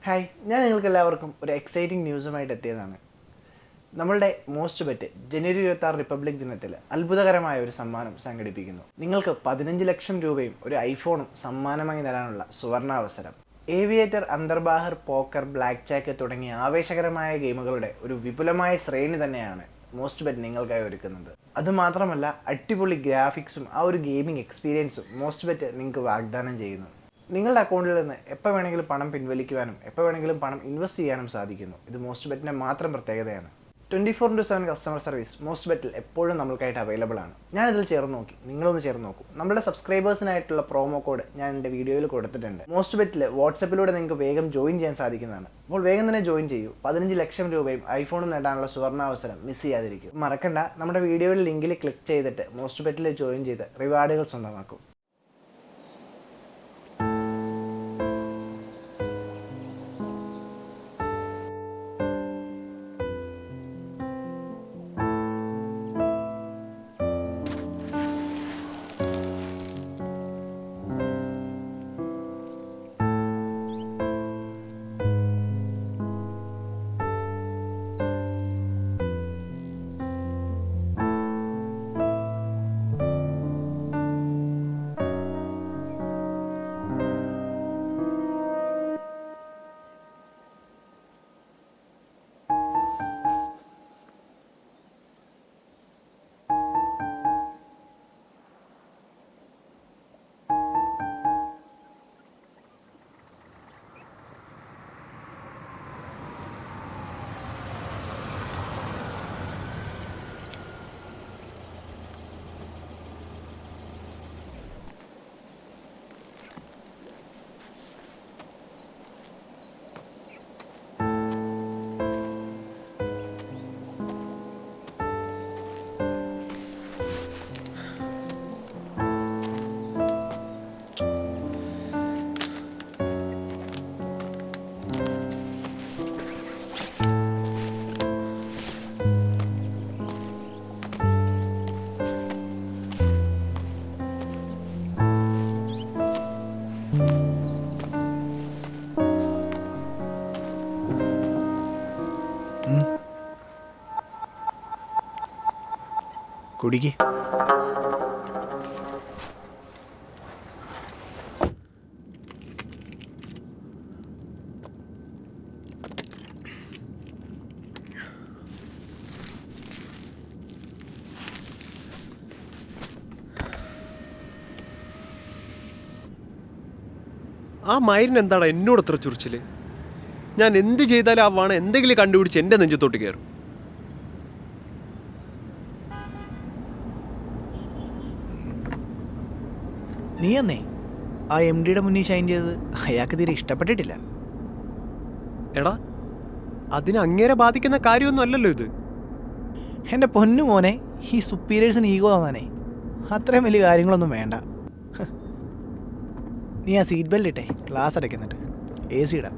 Hi, ഞാൻ നിങ്ങൾക്കെല്ലാവർക്കും ഒരു എക്സൈറ്റിംഗ് ന്യൂസുമായിട്ട് എത്തിയതാണ്. നമ്മളുടെ മോസ്റ്റ് ബെറ്റ് ജനുവരി 26 റിപ്പബ്ലിക് ദിനത്തിൽ അത്ഭുതകരമായ ഒരു സമ്മാനം സംഘടിപ്പിക്കുന്നു. നിങ്ങൾക്ക് 15 ലക്ഷം രൂപയും ഒരു ഐഫോണും സമ്മാനമായി നേടാനുള്ള സുവർണാവസരം. ഏവിയേറ്റർ, അന്തർബാഹർ, പോക്കർ, ബ്ലാക്ക് ജാക്ക് തുടങ്ങിയ ആവേശകരമായ ഗെയിമുകളുടെ ഒരു വിപുലമായ ശ്രേണി തന്നെയാണ് മോസ്റ്റ് ബെറ്റ് നിങ്ങൾക്കായി ഒരുക്കുന്നത്. അതുമാത്രമല്ല, അടിപൊളി ഗ്രാഫിക്സും ആ ഒരു ഗെയിമിംഗ് എക്സ്പീരിയൻസും മോസ്റ്റ് ബെറ്റ് നിങ്ങൾക്ക് വാഗ്ദാനം ചെയ്യുന്നു. നിങ്ങളുടെ അക്കൗണ്ടിൽ നിന്ന് എപ്പോൾ വേണമെങ്കിലും പണം പിൻവലിക്കുവാനും എപ്പോൾ വേണമെങ്കിലും പണം ഇൻവെസ്റ്റ് ചെയ്യാനും സാധിക്കുന്നു. ഇത് മോസ്റ്റ് ബെറ്റിൻ്റെ മാത്രം പ്രത്യേകതയാണ്. 24/7 കസ്റ്റമർ സർവീസ് മോസ്റ്റ് ബെറ്റിൽ എപ്പോഴും നമ്മൾക്കായിട്ട് അവൈലബിൾ ആണ്. ഞാനിതിൽ ചേർന്ന് നോക്കി, നിങ്ങളൊന്ന് ചേർന്ന് നോക്കൂ. നമ്മുടെ സബ്സ്ക്രൈബേഴ്സിനായിട്ടുള്ള പ്രോമോ കോഡ് ഞാൻ എൻ്റെ വീഡിയോയിൽ കൊടുത്തിട്ടുണ്ട്. മോസ്റ്റ് ബെറ്റിൽ വാട്സപ്പിലൂടെ നിങ്ങൾക്ക് വേഗം ജോയിൻ ചെയ്യാൻ സാധിക്കുന്നതാണ്. അപ്പോൾ വേഗം തന്നെ ജോയിൻ ചെയ്യൂ. 15 ലക്ഷം രൂപയും ഐഫോണും നേടാനുള്ള സുവർണാവസരം മിസ് ചെയ്യാതിരിക്കും. മറക്കണ്ട, നമ്മുടെ വീഡിയോയിൽ ലിങ്കിൽ ക്ലിക്ക് ചെയ്തിട്ട് മോസ്റ്റ് ബെറ്റിൽ ജോയിൻ ചെയ്ത് റിവാർഡുകൾ സ്വന്തമാക്കും. കുടിക്ക്. ആ മയിലിന് എന്താണ് എന്നോട് അത്ര ചുറിച്ചില്? ഞാൻ എന്ത് ചെയ്താലും ആ വാണ എന്തെങ്കിലും കണ്ടുപിടിച്ച് എൻ്റെ നെഞ്ചത്തോട്ട് കയറും. നീ എന്നേ ആ MD മുന്നിൽ ഷൈൻ ചെയ്തത് അയാൾക്ക് തീരെ ഇഷ്ടപ്പെട്ടിട്ടില്ല. എടാ, അതിന് അങ്ങേരെ ബാധിക്കുന്ന കാര്യമൊന്നും അല്ലല്ലോ ഇത്. എൻ്റെ പൊന്നു മോനെ, ഈ സുപ്പീരിയേഴ്സിന് ഈഗോ തോന്നാനേ അത്രയും വലിയ കാര്യങ്ങളൊന്നും വേണ്ട. നീ ആ സീറ്റ് ബെൽറ്റ് ഇട്ടേ, ക്ലാസ് അടയ്ക്കുന്നുണ്ട്, AC ഇടാം.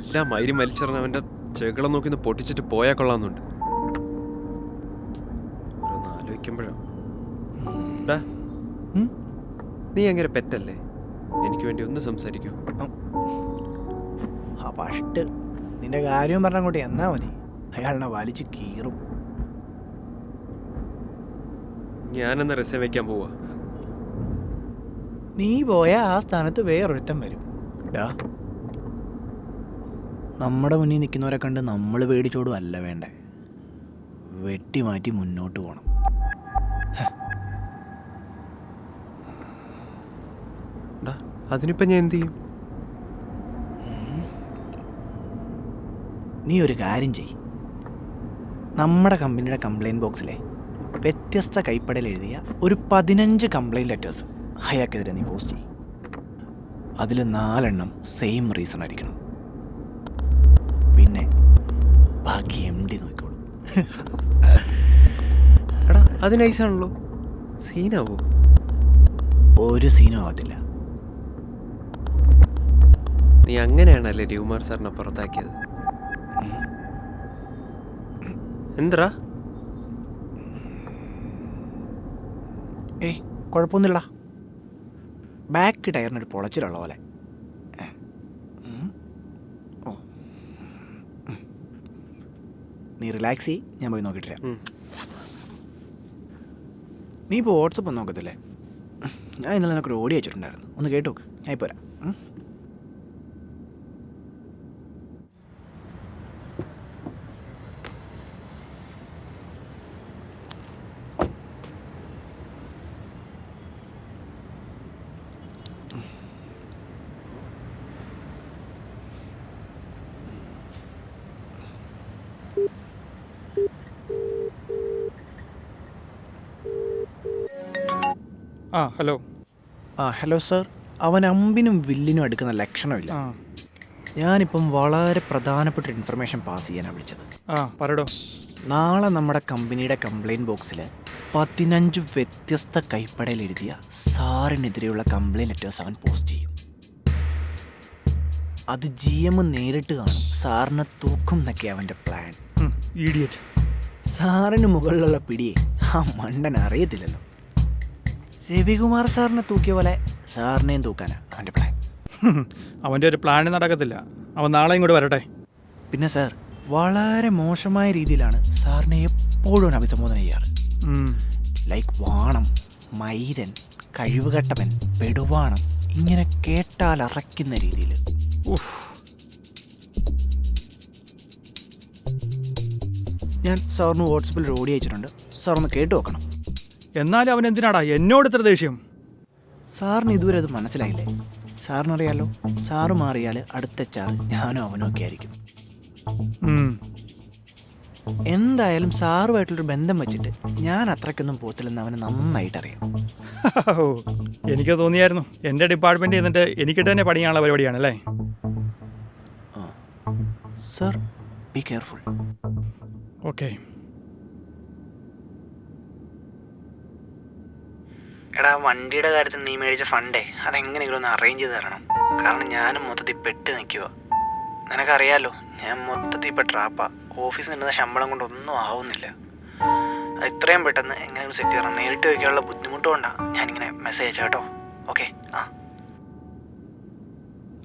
എല്ലാ മയിലും വലിച്ചെറിഞ്ഞ അവൻ്റെ ചെകിളം നോക്കി ഒന്ന് പൊട്ടിച്ചിട്ട് പോയാൽ കൊള്ളാമെന്നുണ്ട്. ഓരോന്ന് ആലോചിക്കുമ്പോഴാ. നീ അങ്ങനെ പെറ്റല്ലേ? എനിക്ക് വേണ്ടി ഒന്ന് സംസാരിക്കൂ. ആ പഷ്ട് നിന്റെ കാര്യം പറഞ്ഞങ്ങോട്ട് എന്നാ മതി, അയാളിനെ വലിച്ച് കീറും. ഞാനെന്ന് രസം വയ്ക്കാൻ പോവാ. നീ പോയാൽ ആ സ്ഥാനത്ത് വേറൊരുത്തം വരും. ഡാ, നമ്മുടെ മുന്നിൽ നിൽക്കുന്നവരെ കണ്ട് നമ്മൾ പേടിച്ചോടും അല്ല വേണ്ടേ, വെട്ടി മാറ്റി മുന്നോട്ട് പോകണം. അതിനിപ്പം ഞാൻ എന്ത് ചെയ്യും? നീ ഒരു കാര്യം ചെയ്. നമ്മുടെ കമ്പനിയുടെ കംപ്ലയിൻറ്റ് ബോക്സിലെ വ്യത്യസ്ത കൈപ്പടയിൽ എഴുതിയ ഒരു 15 കംപ്ലയിൻറ്റ് ലെറ്റേഴ്സ് അയാൾക്കെതിരെ നീ പോസ്റ്റ് ചെയ്യും. അതിൽ 4 സെയിം റീസൺ ആയിരിക്കണം. പിന്നെ ബാക്കി MD നോക്കിക്കോളും. എടാ, അത് നൈസാണല്ലോ. സീനാവോ? ഒരു സീനും ആവത്തില്ല. നീ അങ്ങനെയാണല്ലേ രവികുമാർ സാറിനെ പുറത്താക്കിയത്? എന്തടാ? ഏയ് കുഴപ്പമൊന്നുമില്ലടാ. ബാക്ക് ടയറിനൊരു പൊളച്ചിലുള്ള പോലെ. ഓ, നീ റിലാക്സ് ചെയ്യ്, ഞാൻ പോയി നോക്കിയിട്ടില്ല. നീ ഇപ്പോൾ വാട്സപ്പ് ഒന്നും നോക്കത്തില്ലേ? ഞാൻ ഇന്നലെ നിനക്കൊരു ഓഡിയോ വെച്ചിട്ടുണ്ടായിരുന്നു, ഒന്ന് കേട്ടു നോക്ക്. ഞാൻ ഇപ്പോൾ വരാം. ഹലോ. Hello sir. അവൻ അമ്പിനും വില്ലിനും എടുക്കുന്ന ലക്ഷണമില്ല. ഞാനിപ്പം വളരെ പ്രധാനപ്പെട്ട ഒരു ഇൻഫർമേഷൻ പാസ് ചെയ്യാനാണ് വിളിച്ചത്. പറയടോ. നാളെ നമ്മുടെ കമ്പനിയുടെ കംപ്ലയിൻറ്റ് ബോക്സിൽ 15 വ്യത്യസ്ത കൈപ്പടയിൽ എഴുതിയ സാറിനെതിരെയുള്ള കംപ്ലയിൻറ്റ് ലെറ്റേഴ്സ് അവൻ പോസ്റ്റ് ചെയ്യും. അത് GM നേരിട്ട് കാണും. സാറിനെ തൂക്കും എന്നൊക്കെ അവൻ്റെ പ്ലാൻ. ഈഡിയറ്റ്. സാറിന് മുകളിലുള്ള പിടിയെ ആ മണ്ടൻ അറിയത്തില്ലല്ലോ. രവികുമാർ സാറിനെ തൂക്കിയ പോലെ സാറിനെയും തൂക്കാനാണ് അവൻ്റെ പ്ലാൻ. അവൻ്റെ ഒരു പ്ലാൻ നടക്കത്തില്ല. അവൻ നാളെ ഇങ്ങോട്ട് വരട്ടെ. പിന്നെ സാർ, വളരെ മോശമായ രീതിയിലാണ് സാറിനെ എപ്പോഴും അഭിസംബോധന ചെയ്യാറ്. ലൈക്ക് വാണം, മൈരൻ, കഴിവുകെട്ടവൻ, പെടുവാണം, ഇങ്ങനെ കേട്ടാൽ അറയ്ക്കുന്ന രീതിയിൽ. ഞാൻ സാറിന് വാട്സപ്പിൽ ഒരു ഓഡിയോ അയച്ചിട്ടുണ്ട്. സാർ ഒന്ന് കേട്ടു നോക്കണം. എന്നാലും അവൻ എന്തിനാടാ എന്നോട് ഇത്ര ദേഷ്യം? സാറിന് ഇതുവരെ അത് മനസ്സിലായില്ലേ? സാറിനറിയാലോ, സാറ് മാറിയാൽ അടുത്ത ചാർ ഞാനോ അവനോ ഒക്കെ ആയിരിക്കും. എന്തായാലും സാറുമായിട്ടുള്ളൊരു ബന്ധം വെച്ചിട്ട് ഞാൻ അത്രയ്ക്കൊന്നും പോത്തില്ലെന്ന് അവന് നന്നായിട്ടറിയാം. എനിക്ക് തോന്നിയായിരുന്നു. എൻ്റെ ഡിപ്പാർട്ട്മെൻറ്റ് എന്നിട്ട് എനിക്കിട്ട് തന്നെ പണിയാനുള്ള പരിപാടിയാണല്ലേ? Sir, be careful. ഓക്കെ. എടാ, വണ്ടിയുടെ കാര്യത്തിൽ നീ മേടിച്ച ഫണ്ടേ അതെങ്ങനെയെങ്കിലും ഒന്ന് അറേഞ്ച് ചെയ്ത് തരണം. കാരണം ഞാനും മൊത്തത്തിൽ പെട്ട് നിൽക്കുക. നിനക്കറിയാലോ, ഞാൻ മൊത്തത്തിൽ ഇപ്പം ട്രാപ്പാ. ഓഫീസിൽ നിന്ന ശമ്പളം കൊണ്ടൊന്നും ആവുന്നില്ല. അത് ഇത്രയും പെട്ടെന്ന് എങ്ങനെയും സെറ്റ് ചെയ്യണം. നേരിട്ട് വയ്ക്കാനുള്ള ബുദ്ധിമുട്ട് കൊണ്ടാണ് ഞാനിങ്ങനെ മെസ്സേജ് അയച്ചാൽ കേട്ടോ. ഓക്കെ.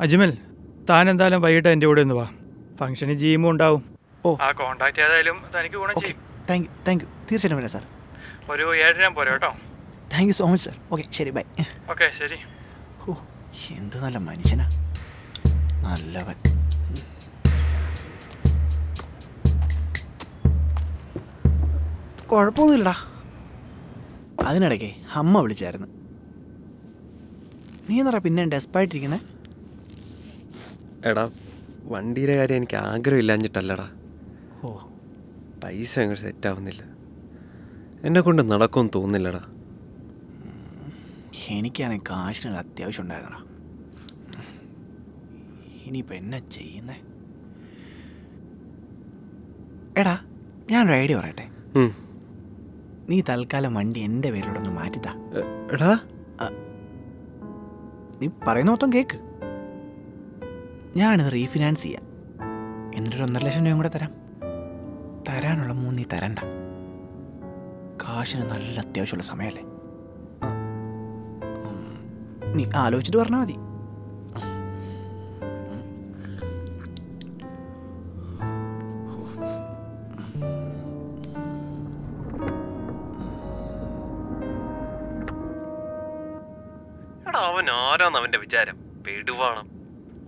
അജ്മൽ, താൻ എന്തായാലും വൈകിട്ട് എൻ്റെ കൂടെ ഒന്ന് വാ. ഫംഗ്ഷന് ജീമും ഉണ്ടാവും. കോൺടാക്ട് ചെയ്തായാലും തനിക്ക് ഗുണം ചെയ്യും. Thank you. തീർച്ചയായിട്ടും വരാം സാർ. ഒരു 7 പോരെ കേട്ടോ. Thank you so much sir. Okay, ശരി, ബൈ. ഓക്കെ, ശരി. ഓ, എന്ത് നല്ല മനുഷ്യനാ, നല്ലവൻ. കുഴപ്പമൊന്നുമില്ലടാ. അതിനിടയ്ക്ക് അമ്മ വിളിച്ചായിരുന്നു. നീ എന്താ പിന്നെ ഡെസ്പായിട്ടിരിക്കുന്നേ? എടാ, വണ്ടിയുടെ കാര്യം എനിക്ക് ആഗ്രഹമില്ലാഞ്ഞിട്ടല്ലടാ. ഓ, പൈസ അങ്ങോട്ട് സെറ്റാവുന്നില്ല. എന്നെ കൊണ്ട് നടക്കുമെന്ന് തോന്നുന്നില്ലടാ. എനിക്കാണെങ്കിൽ കാശിനുള്ള അത്യാവശ്യം ഉണ്ടായിരുന്നടാ. ഇനിയിപ്പോൾ എന്നാ ചെയ്യുന്നേ? എടാ, ഞാനൊരു ഐഡിയ പറയട്ടെ. നീ തൽക്കാലം വണ്ടി എൻ്റെ പേരിലോടൊന്ന് മാറ്റിത്താ. എടാ, നീ പറയുന്ന മൊത്തം കേക്ക്. ഞാനിത് റീഫിനാൻസ് ചെയ്യാം. എന്നിട്ടൊരു 1.5 ലക്ഷം രൂപയും കൂടെ തരാം. തരാനുള്ള 3 നീ തരണ്ട. കാശിന് നല്ല അത്യാവശ്യമുള്ള സമയമല്ലേ. നീ ആലോചിച്ചിട്ട് പറഞ്ഞാൽ മതി. അവൻ ആരാന്ന് അവന്റെ വിചാരം? പെടുവാണം.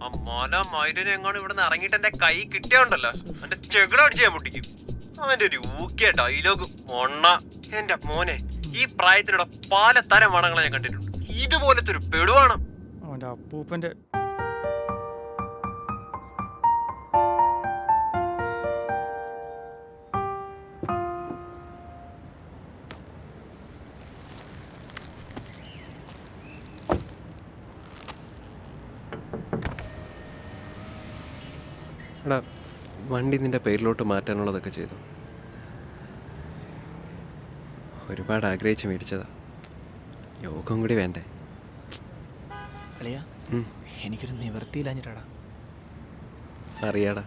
ആ മല മൈരനെ എങ്ങാനും ഇവിടുന്ന് ഇറങ്ങിയിട്ട് എന്റെ കൈ കിട്ടിയോണ്ടല്ലോ, എന്റെ ചെകിട അടിച്ച് ഞാൻ മുട്ടിക്കും. അവന്റെ ഒരു ഊക്കിയ ഡയലോഗ് മൊണ്ണ. എന്റെ മോനെ, ഈ പ്രായത്തിലുള്ള പലതരം വടങ്ങളെ ഞാൻ കണ്ടിട്ടുണ്ട്. ഇതുപോലത്തെ ഒരു പെടുവാണം അവൻ്റെ അപ്പൂപ്പൻ്റെ. എടാ, വണ്ടി നിന്റെ പേരിലോട്ട് മാറ്റാനുള്ളതൊക്കെ ചെയ്തു. ഒരുപാട് ആഗ്രഹിച്ച് മേടിച്ചതാ. യോഗം കൂടി വേണ്ടേ? അളിയാ, എനിക്കൊരു നിവൃത്തിയില്ലാഞ്ഞിട്ടാടാ. അറിയാടാ.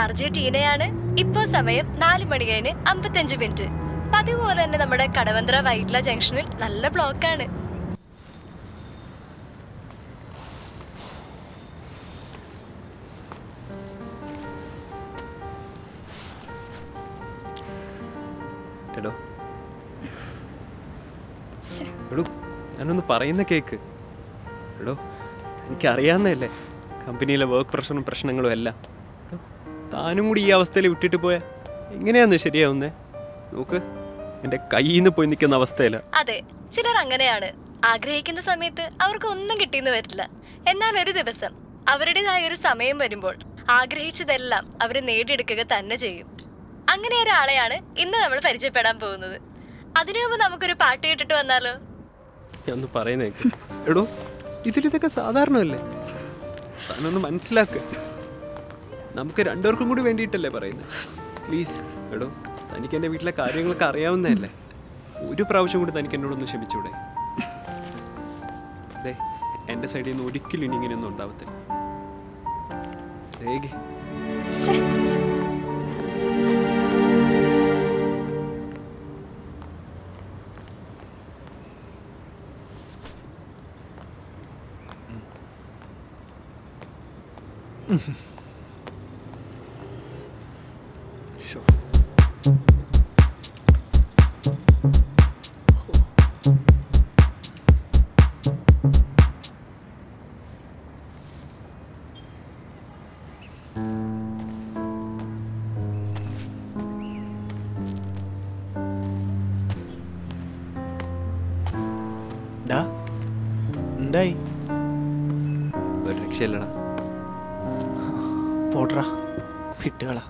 RJ ടീനയാണ്. ഇപ്പോൾ സമയം 4 മണി കഴിഞ്ഞ് 55 മിനിറ്റ്. പതിവ് പോലെ തന്നെ നമ്മുടെ കടവന്ത്ര വൈറ്റ്ല ജംഗ്ഷനിൽ നല്ല ബ്ലോക്കാണ്. എടോ ഞാനൊന്ന് പറയുന്ന കേക്ക്. എടോ എനിക്കറിയാവുന്നതല്ലേ കമ്പനിയിലെ വർക്ക് പ്രഷറും പ്രശ്നങ്ങളും എല്ലാം. താനും കൂടി ഈ അവസ്ഥയിൽ വിട്ടിട്ട് പോയാൽ എങ്ങനെയാന്ന് ശരിയാവുന്നേ? നോക്ക്, എൻ്റെ കയ്യിൽ നിന്ന് പോയി നിൽക്കുന്ന അവസ്ഥയില. അതെ, ചിലർ അങ്ങനെയാണ്. ആഗ്രഹിക്കുന്ന സമയത്ത് അവർക്ക് ഒന്നും കിട്ടിയെന്ന് വരില്ല. എന്നാൽ ഒരു ദിവസം അവരുടേതായ ഒരു സമയം വരുമ്പോൾ ആഗ്രഹിച്ചതെല്ലാം അവർ നേടിയെടുക്കുക തന്നെ ചെയ്യും. അങ്ങനെ ഒരാളെയാണ് ഇന്ന് നമ്മൾ പരിചയപ്പെടാൻ പോകുന്നത്. അതിനു മുമ്പ് നമുക്കൊരു പാട്ട് കേട്ടിട്ട് വന്നാലോ? ഞാൻ ഒന്ന് പറയുന്നേക്ക്. എടോ ഇതിലിതൊക്കെ സാധാരണമല്ലേ, താനൊന്ന് മനസ്സിലാക്ക്. നമുക്ക് രണ്ടുപേർക്കും കൂടി വേണ്ടിയിട്ടല്ലേ പറയുന്നത്. പ്ലീസ് എടോ, തനിക്ക് എൻ്റെ വീട്ടിലെ കാര്യങ്ങളൊക്കെ അറിയാവുന്നതല്ലേ, ഒരു പ്രാവശ്യം കൂടി തനിക്ക് എന്നോടൊന്ന് ക്ഷമിച്ചൂടെ? അതെ, എൻ്റെ സൈഡിൽ നിന്ന് ഒരിക്കലും ഇനി ഇങ്ങനെയൊന്നും ഉണ്ടാവത്തില്ല. രേഖ എന്തായി? ഒരു രക്ഷയില്ലടാ. പോട്ടറാ, വിട്ടുകളാ.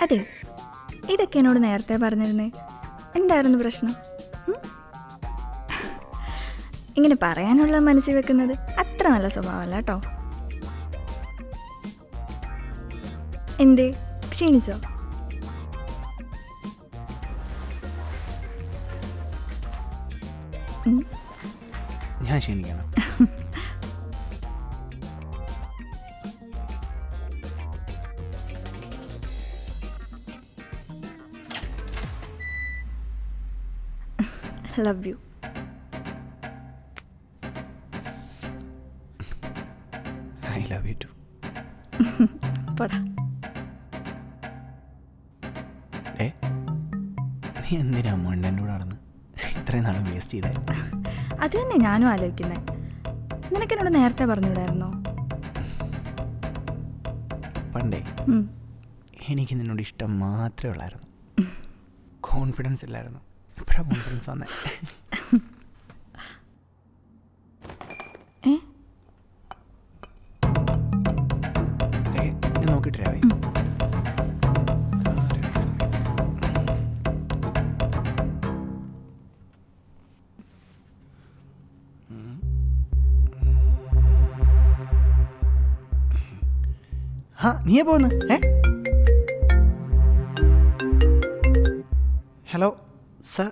അതെ, ഇതൊക്കെ എന്നോട് നേരത്തെ പറഞ്ഞിരുന്നേ. എന്തായിരുന്നു പ്രശ്നം? ഇങ്ങനെ പറയാനുള്ള മനസ്സിൽ വെക്കുന്നത് അത്ര നല്ല സ്വഭാവമല്ല കേട്ടോ. എന്തേ, ക്ഷീണിച്ചോ? ഞാൻ ക്ഷീണിക്കണം. Love you. I love you too. പോടാ. നീ എന്തിനാ മണ്ണൻ്റെ കൂടെ നടന്ന് ഇത്രയും നാളും വേസ്റ്റ് ചെയ്തേ? അത് തന്നെ ഞാനും ആലോചിക്കുന്നത്. നിനക്കെന്നോട് നേരത്തെ പറഞ്ഞുകൂടായിരുന്നോ? പണ്ടേ എനിക്ക് നിന്നോട് ഇഷ്ടം മാത്രമേ ഉള്ളായിരുന്നു, കോൺഫിഡൻസ് ഇല്ലായിരുന്നു. ഇപ്പോഴാണ് കോൺഫിഡൻസ് വന്നേ. ഞാൻ നോക്കിയിട്ട് രാവേ. നീയെ പോന്ന്? ഹലോ സർ,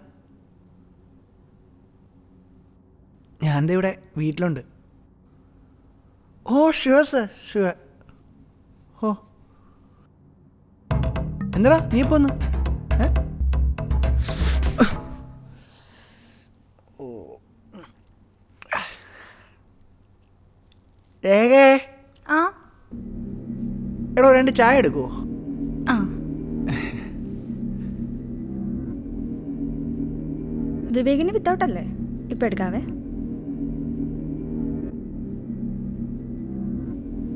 ഞാൻ ഇവിടെ വീട്ടിലുണ്ട്. Oh sure sir, sure. ഓ എന്താടാ നീ പോന്ന്? ഏകേ ആ എടോ 2 ചായ എടുക്കുമോ? ആ വിവേകിന് വിത്തൗട്ടല്ലേ? ഇപ്പം എടുക്കാവേ.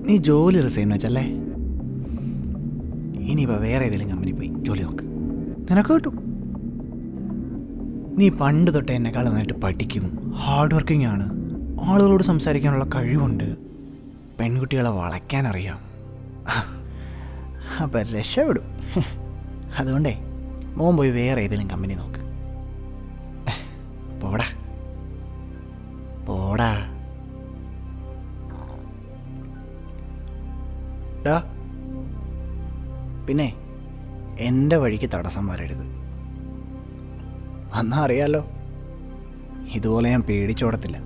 നീ ജോലി റിസൈൻ വെച്ചല്ലേ? ഇനിയിപ്പോൾ വേറെ ഏതെങ്കിലും കമ്പനി പോയി ജോലി നോക്ക്, നിനക്ക് കിട്ടും. നീ പണ്ട് തൊട്ടേ എന്നെക്കാൾ നന്നായിട്ട് പഠിക്കും, ഹാർഡ് വർക്കിംഗ് ആണ്, ആളുകളോട് സംസാരിക്കാനുള്ള കഴിവുണ്ട്, പെൺകുട്ടികളെ വളയ്ക്കാനറിയാം. അപ്പം രക്ഷപ്പെടും. അതുകൊണ്ടേ മോൻ പോയി വേറെ ഏതെങ്കിലും കമ്പനി നോക്ക്. പോടാ പോടാ. ഡാ പിന്നെ എൻ്റെ വഴിക്ക് തടസ്സം വരരുത്. അന്നാ അറിയാലോ, ഇതുപോലെ ഞാൻ പേടിച്ചോടത്തില്ല.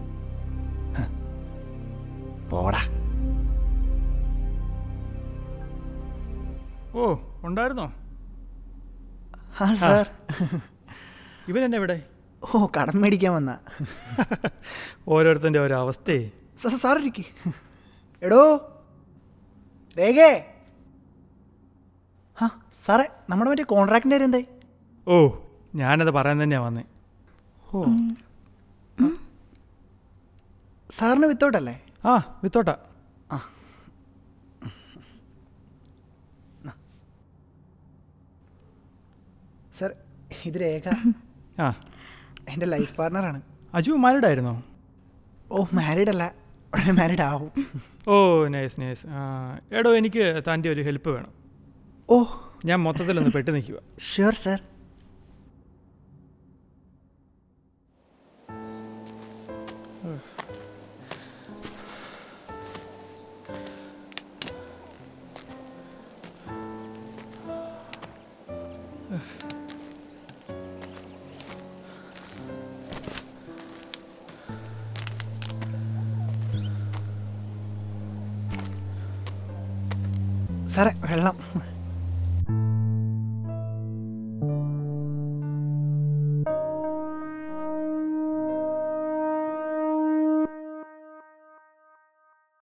പോടാ. ഓ ഉണ്ടായിരുന്നോ? ആ സാർ. ഇവൻ എന്നെ ഇവിടെ ഓ കടം മേടിക്കാൻ വന്ന. ഓരോരുത്തൻ്റെ ഓരോ അവസ്ഥയെ. സാർ ഇരിക്ക്. എടോ രേഖേ. ആ സാറേ, നമ്മുടെ മറ്റേ കോൺട്രാക്റ്റിൻ്റെ കാര്യം എന്തായി? ഓ ഞാനത് പറയാൻ തന്നെയാണ് വന്നേ. ഓ സാറിന് വിത്തോട്ടല്ലേ? ആ വിത്തോട്ടാ. ആ സാർ, ഇത് രേഖ. ആ എൻ്റെ ലൈഫ് പാർട്ണറാണ്. അജു മാരീഡ് ആയിരുന്നോ? ഓ മാരീഡ് അല്ല, ഉടനെ മാരീഡ് ആവും. ഓ നൈസ് നൈസ്. എടോ എനിക്ക് തൻ്റെ ഒരു ഹെൽപ്പ് വേണം. ഓ ഞാൻ മൊത്തത്തിലൊന്ന് പെട്ട് നിൽക്കുക. Sure sir. സാറേ വെള്ളം.